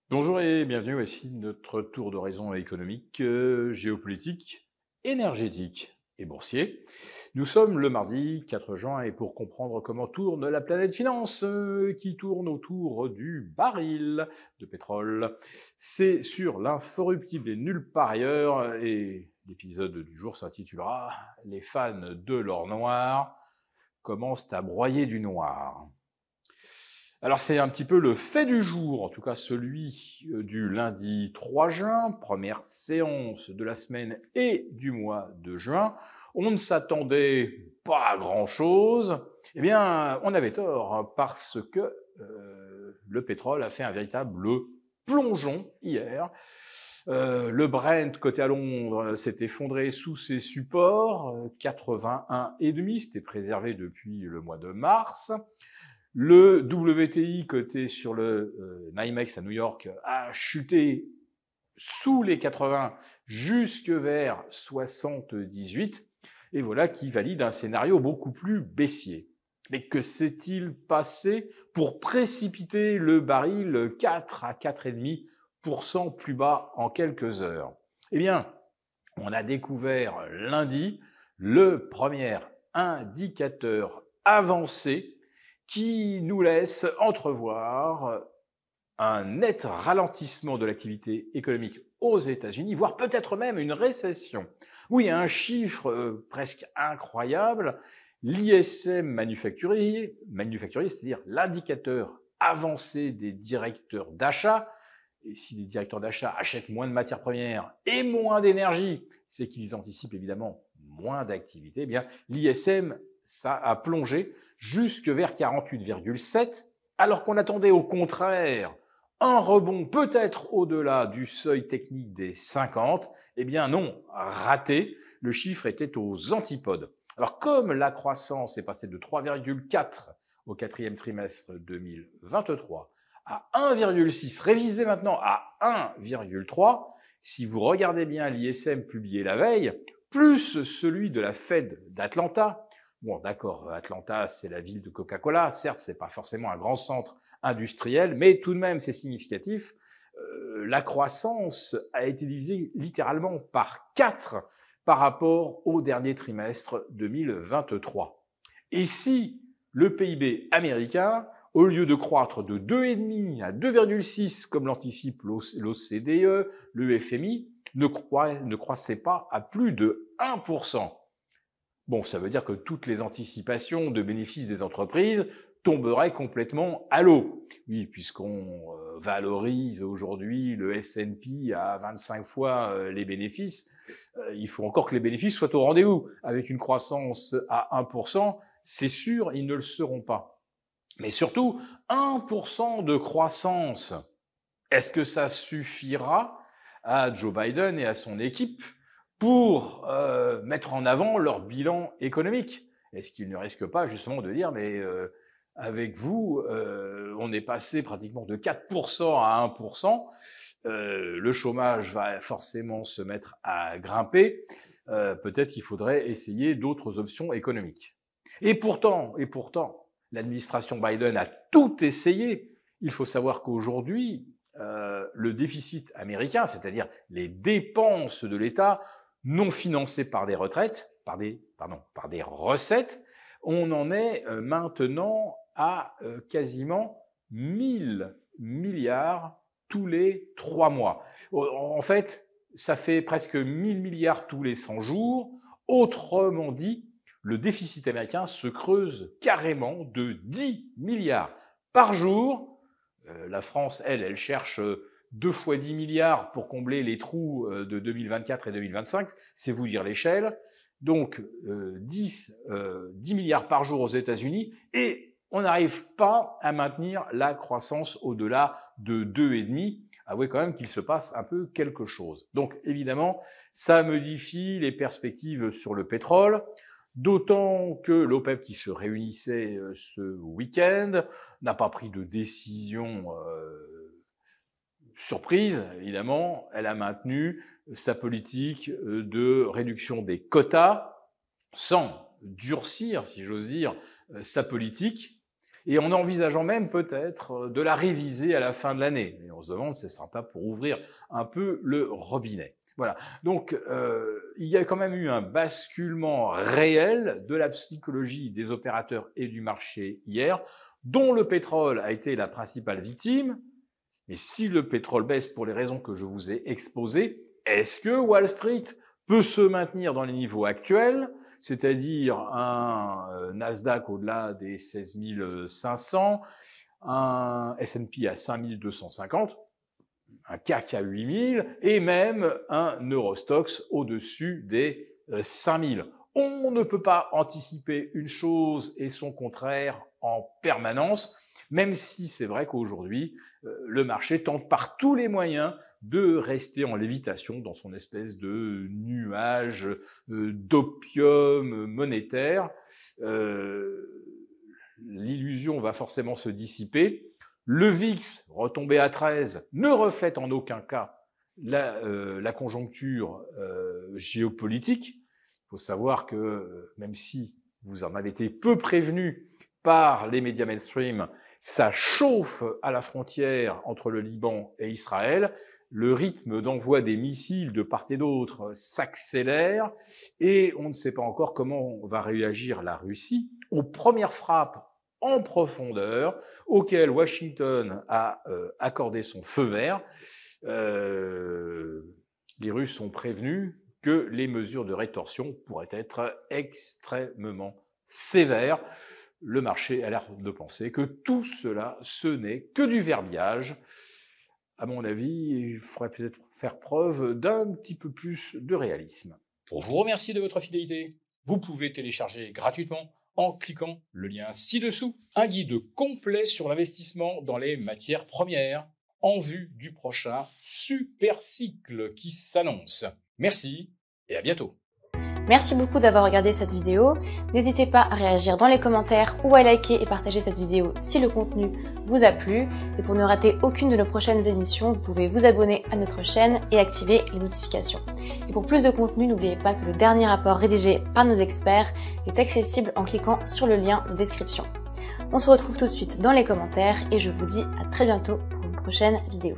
Bonjour et bienvenue, voici notre tour d'horizon économique, géopolitique, énergétique et boursier. Nous sommes le mardi 4 juin et pour comprendre comment tourne la planète finance, qui tourne autour du baril de pétrole, c'est sur l'incorruptible et nulle part ailleurs, et l'épisode du jour s'intitulera « Les fans de l'or noir commencent à broyer du noir ». Alors c'est un petit peu le fait du jour, en tout cas celui du lundi 3 juin, première séance de la semaine et du mois de juin. On ne s'attendait pas à grand-chose. Eh bien, on avait tort parce que le pétrole a fait un véritable plongeon hier. Le Brent, coté à Londres, s'est effondré sous ses supports, 81,5, c'était préservé depuis le mois de mars. Le WTI coté sur le NYMEX à New York a chuté sous les 80 jusque vers 78, et voilà qui valide un scénario beaucoup plus baissier. Mais que s'est-il passé pour précipiter le baril 4 à 4,5% plus bas en quelques heures? Eh bien, on a découvert lundi le premier indicateur avancé qui nous laisse entrevoir un net ralentissement de l'activité économique aux États-Unis, voire peut-être même une récession. Oui, un chiffre presque incroyable, l'ISM manufacturier, c'est-à-dire l'indicateur avancé des directeurs d'achat. Et si les directeurs d'achat achètent moins de matières premières et moins d'énergie, c'est qu'ils anticipent évidemment moins d'activité. Eh bien, l'ISM, ça a plongé jusque vers 48,7, alors qu'on attendait au contraire un rebond peut-être au-delà du seuil technique des 50. Eh bien non, raté, le chiffre était aux antipodes. Alors comme la croissance est passée de 3,4 au quatrième trimestre 2023 à 1,6, révisé maintenant à 1,3, si vous regardez bien l'ISM publié la veille, plus celui de la Fed d'Atlanta. Bon, d'accord, Atlanta, c'est la ville de Coca-Cola. Certes, c'est pas forcément un grand centre industriel, mais tout de même, c'est significatif. La croissance a été divisée littéralement par 4 par rapport au dernier trimestre 2023. Et si le PIB américain, au lieu de croître de 2,5 à 2,6, comme l'anticipe l'OCDE, le FMI, ne croissait pas à plus de 1%. Bon, ça veut dire que toutes les anticipations de bénéfices des entreprises tomberaient complètement à l'eau. Oui, puisqu'on valorise aujourd'hui le S&P à 25 fois les bénéfices, il faut encore que les bénéfices soient au rendez-vous. Avec une croissance à 1%, c'est sûr, ils ne le seront pas. Mais surtout, 1% de croissance, est-ce que ça suffira à Joe Biden et à son équipe pour mettre en avant leur bilan économique? Est-ce qu'ils ne risquent pas justement de dire mais avec vous, on est passé pratiquement de 4% à 1%, le chômage va forcément se mettre à grimper, peut-être qu'il faudrait essayer d'autres options économiques. Et pourtant, l'administration Biden a tout essayé. Il faut savoir qu'aujourd'hui, le déficit américain, c'est-à-dire les dépenses de l'État non financées par des retraites, par des recettes, on en est maintenant à quasiment 1000 milliards tous les 3 mois. En fait, ça fait presque 1000 milliards tous les 100 jours. Autrement dit, le déficit américain se creuse carrément de 10 milliards par jour. La France, elle cherche 2 fois 10 milliards pour combler les trous de 2024 et 2025, c'est vous dire l'échelle. Donc 10 milliards par jour aux États-Unis et on n'arrive pas à maintenir la croissance au-delà de 2,5. Avouez quand même qu'il se passe un peu quelque chose. Donc évidemment, ça modifie les perspectives sur le pétrole, d'autant que l'OPEP qui se réunissait ce week-end n'a pas pris de décision surprise, évidemment. Elle a maintenu sa politique de réduction des quotas sans durcir, si j'ose dire, sa politique. et en envisageant même peut-être de la réviser à la fin de l'année. Et on se demande, c'est sympa pour ouvrir un peu le robinet. Voilà, donc il y a quand même eu un basculement réel de la psychologie des opérateurs et du marché hier, dont le pétrole a été la principale victime. Mais si le pétrole baisse pour les raisons que je vous ai exposées, est-ce que Wall Street peut se maintenir dans les niveaux actuels, c'est-à-dire un Nasdaq au-delà des 16 500, un S&P à 5 250, un CAC à 8000 et même un Eurostoxx au-dessus des 5000. On ne peut pas anticiper une chose et son contraire en permanence, même si c'est vrai qu'aujourd'hui, le marché tente par tous les moyens de rester en lévitation dans son espèce de nuage d'opium monétaire. L'illusion va forcément se dissiper. Le VIX, retombé à 13, ne reflète en aucun cas la conjoncture géopolitique. Il faut savoir que même si vous en avez été peu prévenu par les médias mainstream, ça chauffe à la frontière entre le Liban et Israël. Le rythme d'envoi des missiles de part et d'autre s'accélère et on ne sait pas encore comment va réagir la Russie aux premières frappes en profondeur auxquelles Washington a accordé son feu vert. Les Russes sont prévenus que les mesures de rétorsion pourraient être extrêmement sévères. Le marché a l'air de penser que tout cela, ce n'est que du verbiage. À mon avis, il faudrait peut-être faire preuve d'un petit peu plus de réalisme. Pour vous remercier de votre fidélité, vous pouvez télécharger gratuitement, en cliquant le lien ci-dessous, un guide complet sur l'investissement dans les matières premières en vue du prochain super cycle qui s'annonce. Merci et à bientôt. Merci beaucoup d'avoir regardé cette vidéo. N'hésitez pas à réagir dans les commentaires ou à liker et partager cette vidéo si le contenu vous a plu. Et pour ne rater aucune de nos prochaines émissions, vous pouvez vous abonner à notre chaîne et activer les notifications. Et pour plus de contenu, n'oubliez pas que le dernier rapport rédigé par nos experts est accessible en cliquant sur le lien de description. On se retrouve tout de suite dans les commentaires et je vous dis à très bientôt pour une prochaine vidéo.